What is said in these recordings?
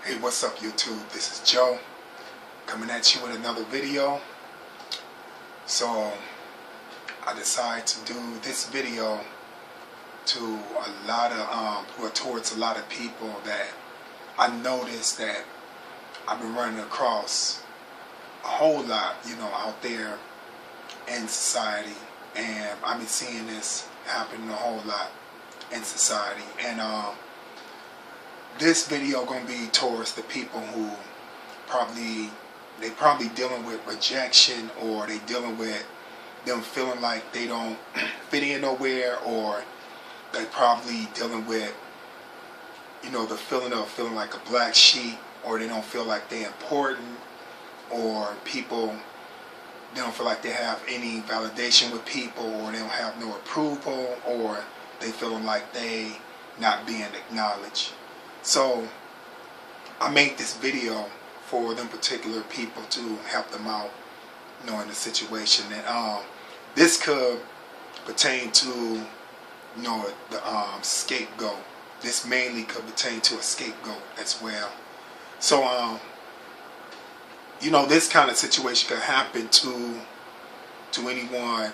Hey, what's up YouTube? This is Joe coming at you with another video. So I decided to do this video to a lot of towards a lot of people that I noticed that I've been running across a whole lot, out there in society, and I've been seeing this happen a whole lot in society. And this video gonna be towards the people who probably dealing with rejection, or they dealing with them feeling like they don't fit in nowhere, or they probably dealing with the feeling of feeling like a black sheep, or they don't feel like they're important, or they don't feel like they have any validation with people, or they don't have no approval, or they feeling like they not being acknowledged. So I made this video for them particular people to help them out, in the situation. And this could pertain to the scapegoat. This mainly could pertain to a scapegoat as well. So this kind of situation could happen to anyone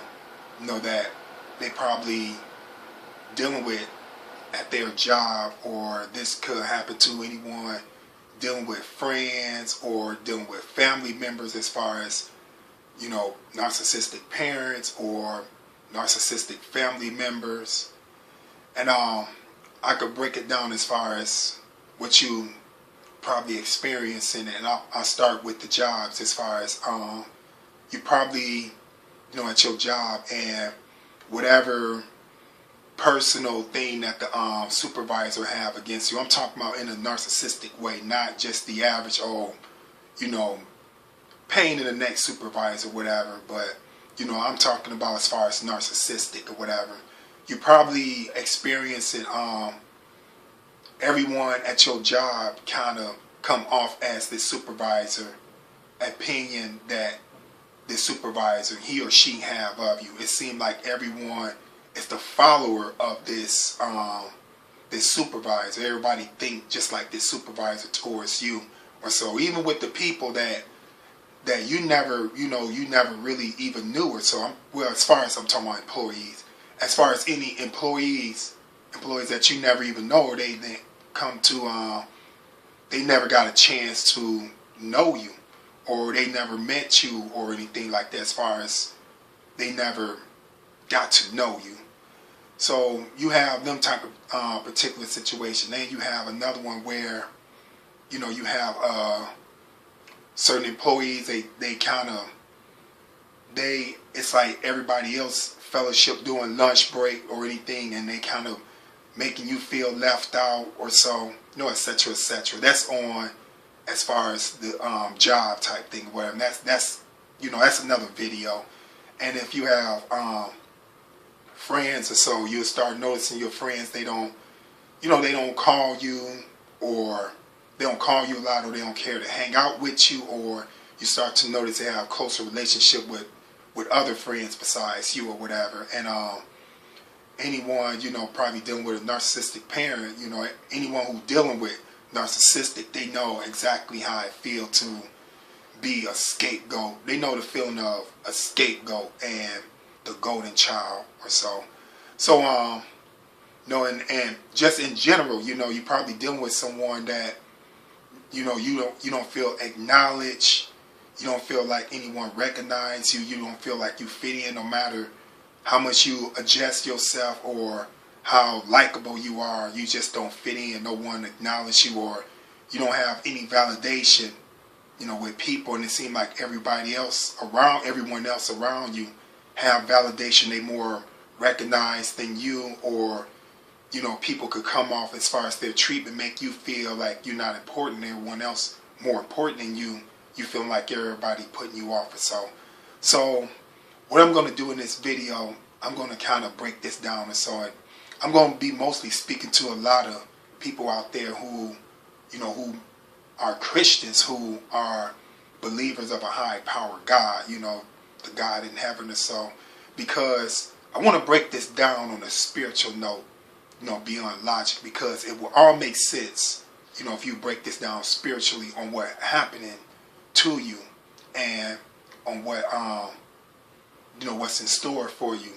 that they probably dealing with at their job, or this could happen to anyone dealing with friends or dealing with family members, as far as narcissistic parents or narcissistic family members. And I could break it down as far as what you probably experiencing, and I'll start with the jobs. As far as you probably at your job, and whatever personal thing that the supervisor have against you. I'm talking about in a narcissistic way, not just the average pain in the neck supervisor, whatever. But I'm talking about as far as narcissistic or whatever. You probably experiencing everyone at your job kind of come off as the supervisor opinion that the supervisor, he or she, have of you. It seemed like everyone is the follower of this this supervisor. Everybody think just like this supervisor towards you. Or so even with the people that you never really even knew. Or so as far as I'm talking about employees, as far as any employees that you never even know, or they come to they never got a chance to know you, or they never met you or anything like that, as far as they never got to know you. So you have them type of particular situation. Then you have another one where you have certain employees, it's like everybody else fellowship doing lunch break or anything, and they kind of making you feel left out, or so, etc., etc. That's on as far as the job type thing, whatever. And that's another video. And if you have friends or so, you'll start noticing your friends, they don't call you, or they don't call you a lot, or they don't care to hang out with you, or you start to notice they have a closer relationship with other friends besides you or whatever. And anyone probably dealing with a narcissistic parent, anyone who's dealing with narcissistic, they know exactly how it feels to be a scapegoat. They know the feeling of a scapegoat and the golden child, or so. So and just in general, you're probably dealing with someone that you don't feel acknowledged. You don't feel like anyone recognizes you. You don't feel like you fit in, no matter how much you adjust yourself or how likable you are. You just don't fit in. No one acknowledges you, or you don't have any validation, with people. And it seems like everyone else around you have validation. They more recognized than you, or people could come off as far as their treatment, make you feel like you're not important, everyone else more important than you. You feel like everybody putting you off, or so. So what I'm going to do in this video, I'm going to kind of break this down. And so I'm going to be mostly speaking to a lot of people out there who who are Christians, who are believers of a high power God, the God in heaven, or so, because I want to break this down on a spiritual note, beyond logic, because it will all make sense if you break this down spiritually on what happening to you and on what what's in store for you,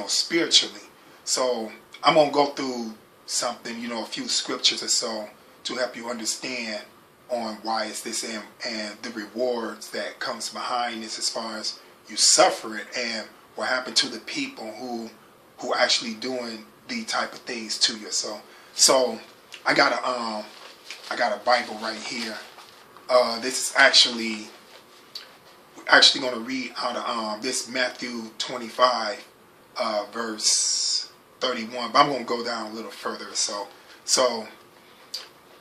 spiritually. So I'm gonna go through something, a few scriptures or so to help you understand on why it's this and the rewards that comes behind this as far as you suffer it and what happened to the people who actually doing these type of things to you. So I got a Bible right here. This is actually going to read out of this Matthew 25 verse 31, but I'm going to go down a little further. So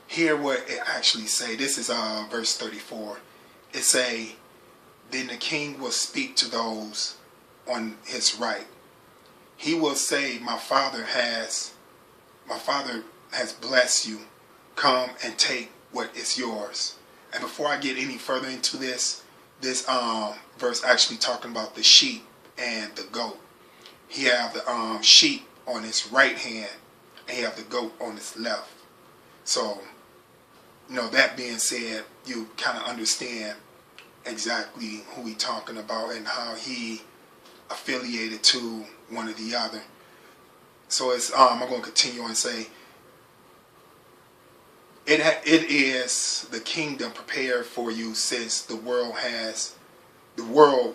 hear what it actually say. This is verse 34. It say, then the king will speak to those on his right. He will say, my father has blessed you. Come and take what is yours. And before I get any further into this verse actually talking about the sheep and the goat. He have the sheep on his right hand and he have the goat on his left. So, that being said, you kind of understand exactly who he talking about and how he affiliated to one or the other. So it's I'm going to continue and say, it is the kingdom prepared for you since the world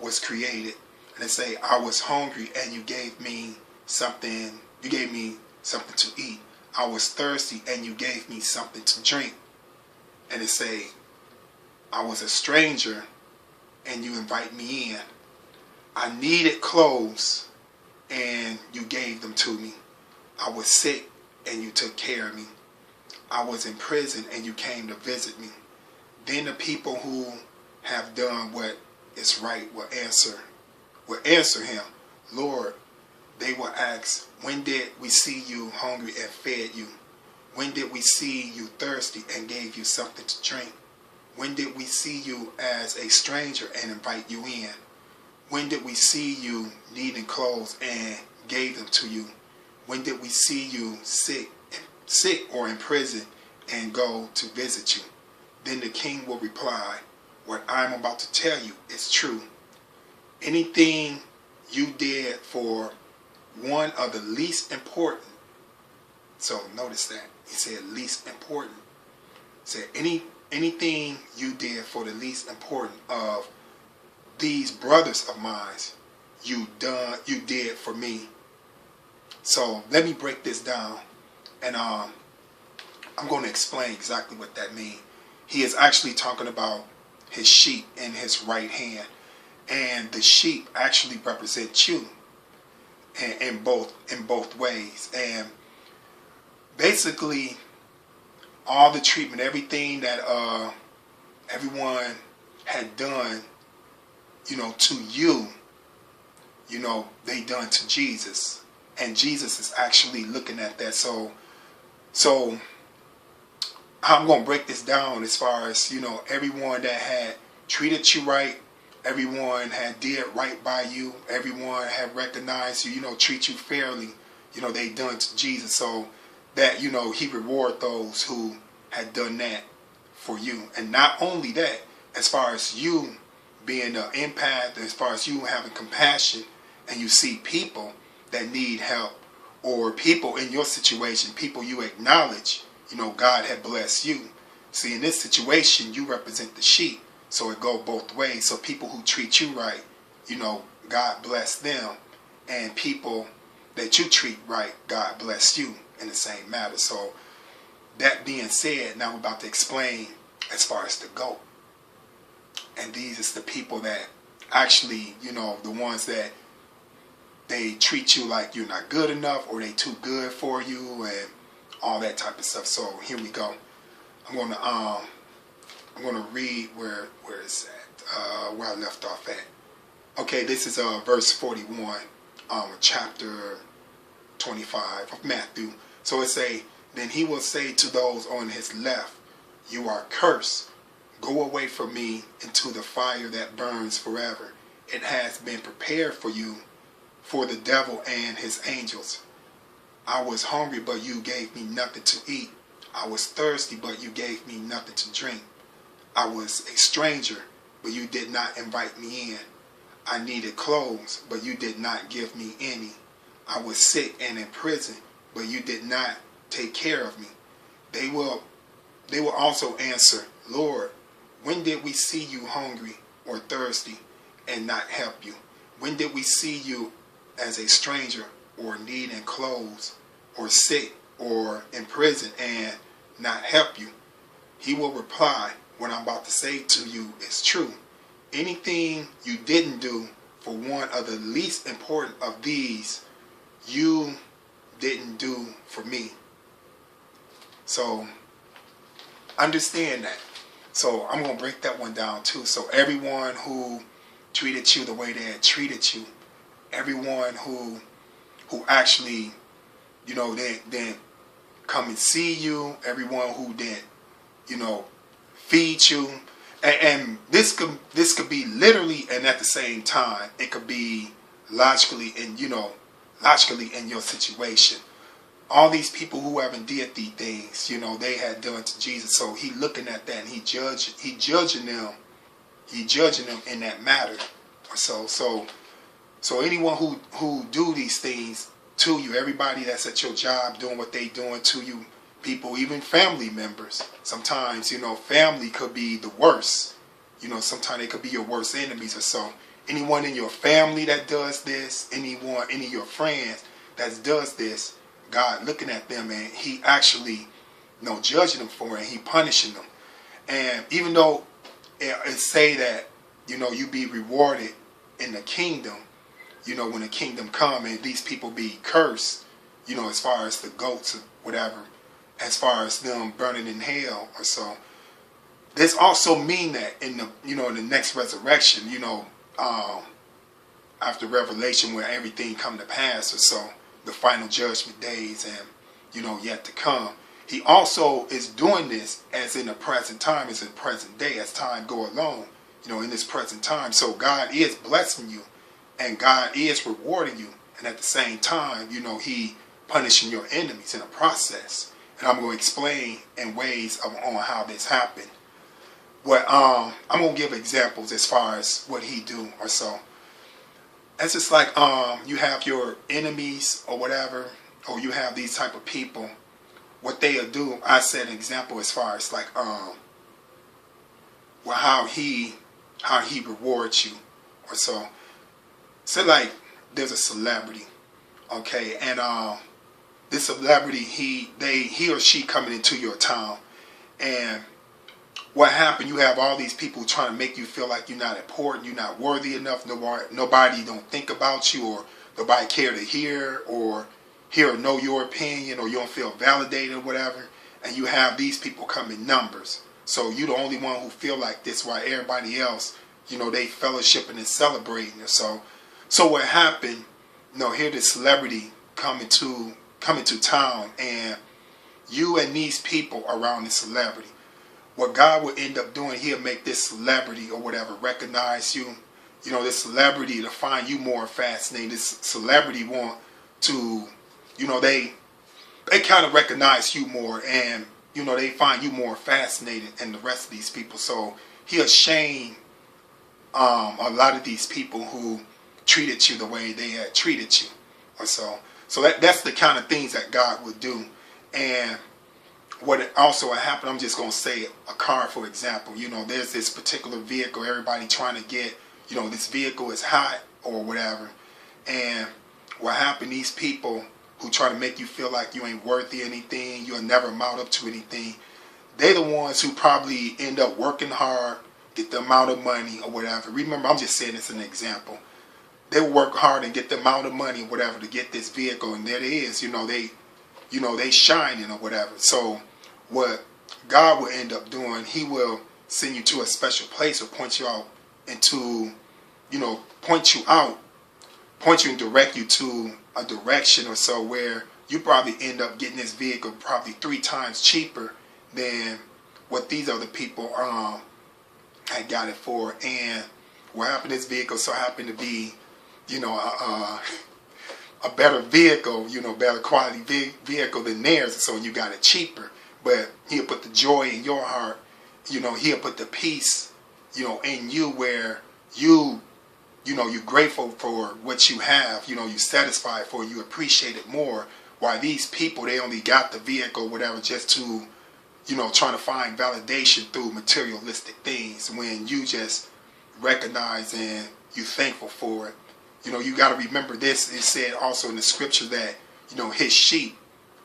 was created. And it say, I was hungry and you gave me something to eat. I was thirsty and you gave me something to drink. And it say, I was a stranger and you invite me in. I needed clothes and you gave them to me. I was sick and you took care of me. I was in prison and you came to visit me. Then the people who have done what is right will answer him, Lord. They will ask, when did we see you hungry and fed you? When did we see you thirsty and gave you something to drink? When did we see you as a stranger and invite you in? When did we see you needing clothes and gave them to you? When did we see you sick or in prison and go to visit you? Then the king will reply, what I'm about to tell you is true. Anything you did for one of the least important. So notice that. He said least important. He said anything you did for the least important of these brothers of mine, you did for me. So let me break this down. And I'm going to explain exactly what that means. He is actually talking about his sheep in his right hand. And the sheep actually represent you in both ways. And basically, all the treatment, everything that everyone had done, to you, they done to Jesus. And Jesus is actually looking at that. So I'm going to break this down as far as, everyone that had treated you right, everyone had did right by you, everyone had recognized you, treat you fairly, they done to Jesus. So that, he reward those who had done that for you. And not only that, as far as you being an empath, as far as you having compassion, and you see people that need help, or people in your situation, people you acknowledge, God had blessed you. See, in this situation, you represent the sheep, so it go both ways. So people who treat you right, God bless them, and people that you treat right, God bless you in the same matter. So that being said, now we're about to explain as far as the goat. And these is the people that actually, the ones that they treat you like you're not good enough, or they too good for you, and all that type of stuff. So here we go. I'm gonna read where it's at, where I left off at. Okay, this is verse 41, chapter 25 of Matthew. So it say, then he will say to those on his left, you are cursed. Go away from me into the fire that burns forever. It has been prepared for you, for the devil and his angels. I was hungry, but you gave me nothing to eat. I was thirsty, but you gave me nothing to drink. I was a stranger, but you did not invite me in. I needed clothes, but you did not give me any. I was sick and in prison, but you did not take care of me. They will also answer, Lord, when did we see you hungry or thirsty and not help you? When did we see you as a stranger or needing clothes or sick or in prison and not help you? He will reply, what I'm about to say to you is true. Anything you didn't do for one of the least important of these, you didn't do for me. So understand that. So I'm going to break that one down too. So everyone who treated you the way they had treated you, everyone who actually, didn't come and see you, everyone who didn't, feed you, and this could be literally and at the same time. It could be logically in your situation. All these people who haven't did these things, they had done to Jesus. So he looking at that and he judging them in that matter. So anyone who do these things to you, everybody that's at your job doing what they doing to you, people, even family members. Sometimes, family could be the worst. Sometimes they could be your worst enemies or so. Anyone in your family that does this, any of your friends that does this, God looking at them and he actually, judging them for it, and he punishing them. And even though it say that, you be rewarded in the kingdom, when the kingdom come and these people be cursed, as far as the goats or whatever, as far as them burning in hell or so. This also mean that in the, in the next resurrection, after Revelation where everything come to pass or so, the final judgment days and, yet to come. He also is doing this as in the present time, as in present day, as time go along, in this present time. So God is blessing you and God is rewarding you. And at the same time, he punishing your enemies in a process. And I'm going to explain in ways on how this happened. I'm going to give examples as far as what he do or so. It's just like you have your enemies or whatever, or you have these type of people. What they'll do, I said an example as far as like how he rewards you or so. Say like there's a celebrity, okay, and this celebrity he or she coming into your town, and what happened? You have all these people trying to make you feel like you're not important, you're not worthy enough. Nobody don't think about you, or nobody care to hear or know your opinion, or you don't feel validated or whatever. And you have these people come in numbers. So you're the only one who feel like this, while everybody else, they fellowshipping and celebrating. So what happened? Here this celebrity coming to town, and you and these people around the celebrity. What God will end up doing, he'll make this celebrity or whatever recognize you. This celebrity to find you more fascinating. This celebrity want to, they kind of recognize you more, and, they find you more fascinating than the rest of these people. So he'll shame a lot of these people who treated you the way they had treated you or so. So that's the kind of things that God would do. And what also happened, I'm just going to say a car, for example. There's this particular vehicle, everybody trying to get, this vehicle is hot or whatever. And what happened, these people who try to make you feel like you ain't worthy anything, you'll never mount up to anything, they're the ones who probably end up working hard, get the amount of money or whatever. Remember, I'm just saying this as an example. They will work hard and get the amount of money or whatever to get this vehicle, and there it is, they shining or whatever. So what God will end up doing, he will send you to a special place or point you out into, point you and direct you to a direction or so where you probably end up getting this vehicle probably 3 times cheaper than what these other people had got it for. And what happened, this vehicle so happened to be, a better vehicle, better quality vehicle than theirs, so you got it cheaper. but he'll put the joy in your heart. You know, he'll put the peace, you know, in you, where you know, you're grateful for what you have. You know, you're satisfied for it, you appreciate it more. While these people, they only got the vehicle, whatever, just to, you know, trying to find validation through materialistic things, when you just recognize and you're thankful for it. You know, you got to remember this. It said also in the scripture that, you know, his sheep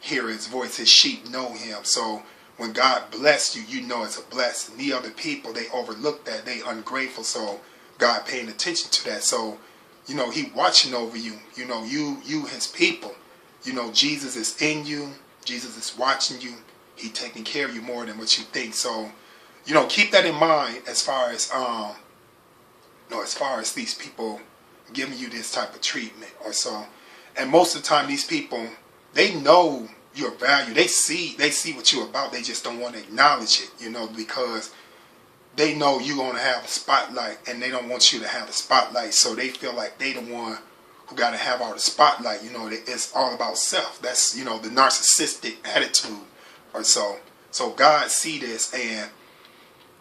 hear his voice, his sheep know him. So when God bless you, you know it's a blessing. The other people, they overlook that, they ungrateful. So God paying attention to that. So, you know, he watching over you. You know, you his people. You know, Jesus is in you. Jesus is watching you. He taking care of you more than what you think. So, you know, keep that in mind as far as you know, as far as these people giving you this type of treatment or so. And most of the time, these people, they know your value. They see what you're about. They just don't want to acknowledge it, you know, because they know you're going to have a spotlight, and they don't want you to have the spotlight. So they feel like they the one who got to have all the spotlight. You know, it's all about self. That's, you know, the narcissistic attitude or so. So God see this, and,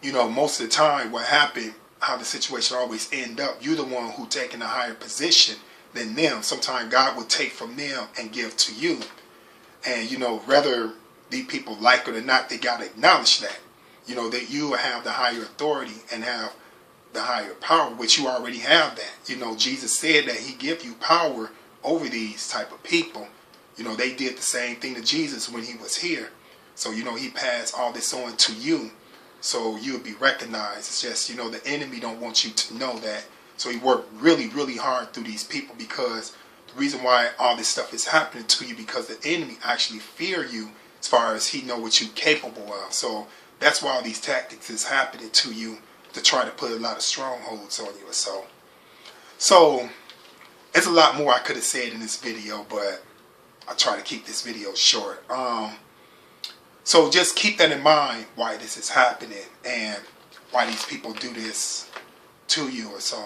you know, most of the time what happened, how the situation always end up, you're the one who taking a higher position than them. Sometimes God will take from them and give to you. And, you know, whether these people like it or not, they got to acknowledge that. You know, that you have the higher authority and have the higher power, which you already have that. You know, Jesus said that he give you power over these type of people. You know, they did the same thing to Jesus when he was here. So, you know, he passed all this on to you, so you'll be recognized. It's just, you know, the enemy don't want you to know that. So he worked really, really hard through these people, because the reason why all this stuff is happening to you, because the enemy actually fear you as far as he know what you're capable of. So that's why all these tactics is happening to you, to try to put a lot of strongholds on you or so. So it's a lot more I could have said in this video, but I try to keep this video short. So just keep that in mind, why this is happening and why these people do this to you or so.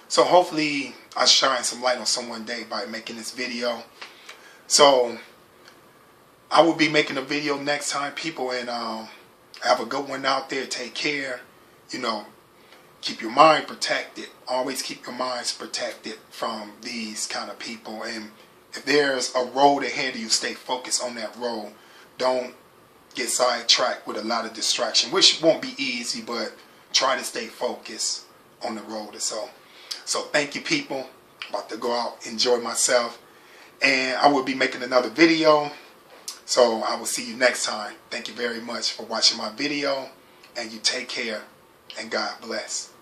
So hopefully I shine some light on someone day by making this video. So I will be making a video next time, people, and have a good one out there. Take care. You know, keep your mind protected. Always keep your minds protected from these kind of people. And if there's a road ahead of you, stay focused on that road. Don't get sidetracked with a lot of distraction, which won't be easy, but try to stay focused on the road or so. So thank you, people. I'm about to go out, enjoy myself, and I will be making another video. So I will see you next time. Thank you very much for watching my video, and you take care, and God bless.